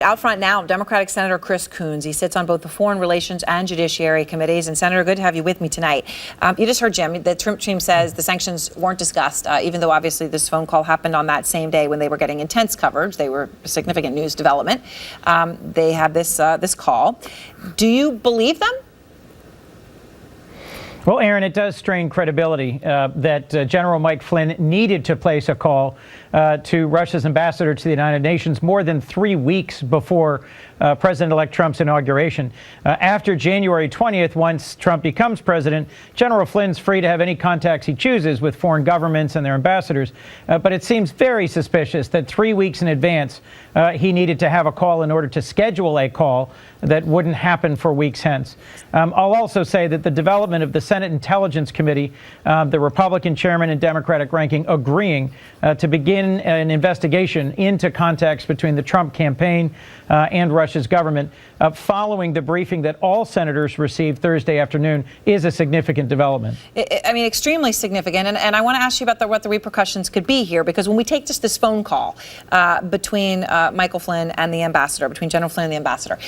out front now, Democratic Senator Chris Coons. He sits on both the Foreign Relations and Judiciary Committees. And Senator, good to have you with me tonight. You just heard Jim. The Trump team says the sanctions weren't discussed, even though obviously this phone call happened on that same day when they were getting intense coverage. They were a significant news development. They had this call. Do you believe them? Well, Aaron, it does strain credibility that General Mike Flynn needed to place a call to Russia's ambassador to the United Nations more than 3 weeks before President-elect Trump's inauguration. After January 20th, once Trump becomes president, General Flynn's free to have any contacts he chooses with foreign governments and their ambassadors. But it seems very suspicious that 3 weeks in advance, he needed to have a call in order to schedule a call that wouldn't happen for weeks hence. I'll also say that the development of the Senate Intelligence Committee, the Republican chairman and Democratic ranking agreeing to begin an investigation into contacts between the Trump campaign and Russia's government following the briefing that all senators received Thursday afternoon is a significant development. I mean, extremely significant. And I want to ask you about what the repercussions could be here, because when we take just this phone call between Michael Flynn and the ambassador, between General Flynn and the ambassador,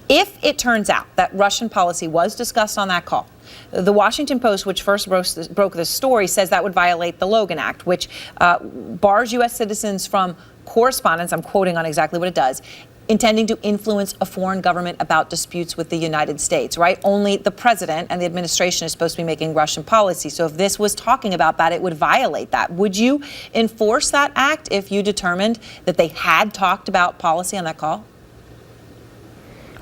if it turns out that Russian policy was discussed on that call, the Washington Post, which first broke this story, says that would violate the Logan Act, which bars U.S. citizens from correspondence, I'm quoting on exactly what it does, intending to influence a foreign government about disputes with the United States, right? Only the president and the administration is supposed to be making Russian policy. So if this was talking about that, it would violate that. Would you enforce that act if you determined that they had talked about policy on that call?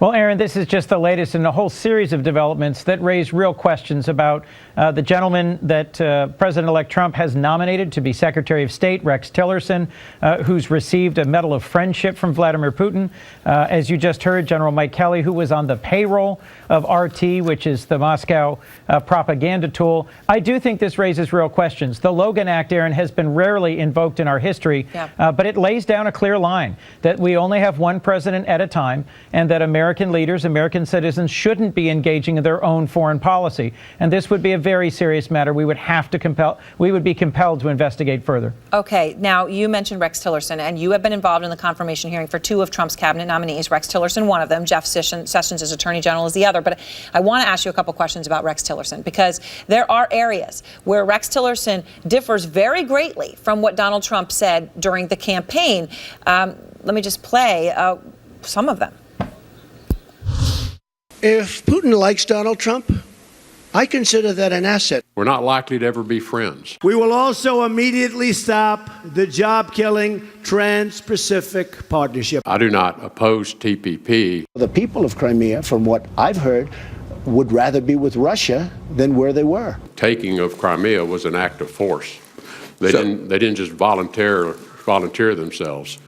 Well, Aaron, this is just the latest in a whole series of developments that raise real questions about the gentleman that President-elect Trump has nominated to be Secretary of State, Rex Tillerson, who's received a Medal of Friendship from Vladimir Putin. As you just heard, General Mike Kelly, who was on the payroll of RT, which is the Moscow propaganda tool. I do think this raises real questions. The Logan Act, Aaron, has been rarely invoked in our history, but it lays down a clear line that we only have one president at a time, and that American leaders, American citizens, shouldn't be engaging in their own foreign policy. And this would be a very serious matter. We would be compelled to investigate further. Okay. Now, you mentioned Rex Tillerson, and you have been involved in the confirmation hearing for two of Trump's cabinet nominees. Rex Tillerson, one of them. Jeff Sessions, as Attorney General, is the other. But I want to ask you a couple questions about Rex Tillerson, because there are areas where Rex Tillerson differs very greatly from what Donald Trump said during the campaign. Let me just play some of them. If Putin likes Donald Trump, I consider that an asset. We're not likely to ever be friends. We will also immediately stop the job-killing Trans-Pacific Partnership. I do not oppose TPP. The people of Crimea, from what I've heard, would rather be with Russia than where they were. Taking of Crimea was an act of force. They didn't just volunteer themselves.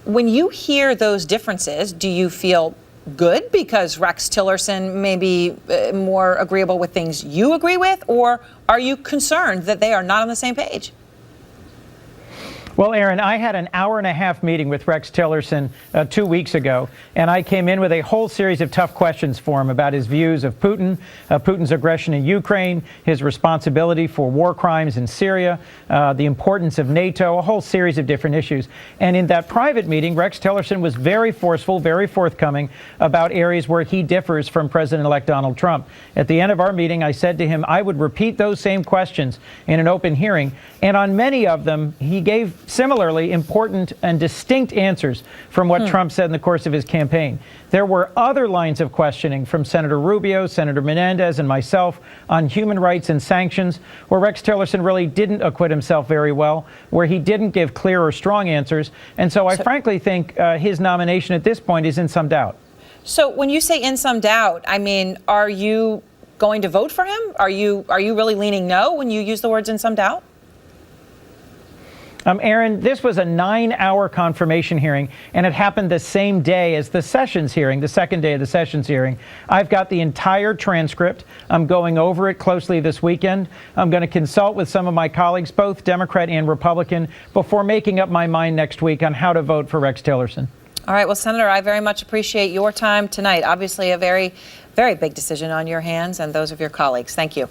When you hear those differences, do you feel good because Rex Tillerson may be more agreeable with things you agree with, or are you concerned that they are not on the same page? Well, Aaron, I had an hour-and-a-half meeting with Rex Tillerson 2 weeks ago, and I came in with a whole series of tough questions for him about his views of Putin, Putin's aggression in Ukraine, his responsibility for war crimes in Syria, the importance of NATO, a whole series of different issues. And in that private meeting, Rex Tillerson was very forceful, very forthcoming about areas where he differs from President-elect Donald Trump. At the end of our meeting, I said to him I would repeat those same questions in an open hearing, and on many of them, he gave similarly important and distinct answers from what Trump said in the course of his campaign. There were other lines of questioning from Senator Rubio, Senator Menendez, and myself on human rights and sanctions, where Rex Tillerson really didn't acquit himself very well, where he didn't give clear or strong answers. And so I frankly think his nomination at this point is in some doubt. So when you say in some doubt, I mean, are you going to vote for him? Are you really leaning no when you use the words in some doubt? Aaron, this was a 9-hour confirmation hearing, and it happened the same day as the Sessions hearing, the second day of the Sessions hearing. I've got the entire transcript. I'm going over it closely this weekend. I'm going to consult with some of my colleagues, both Democrat and Republican, before making up my mind next week on how to vote for Rex Tillerson. All right. Well, Senator, I very much appreciate your time tonight. Obviously, a very, very big decision on your hands and those of your colleagues. Thank you.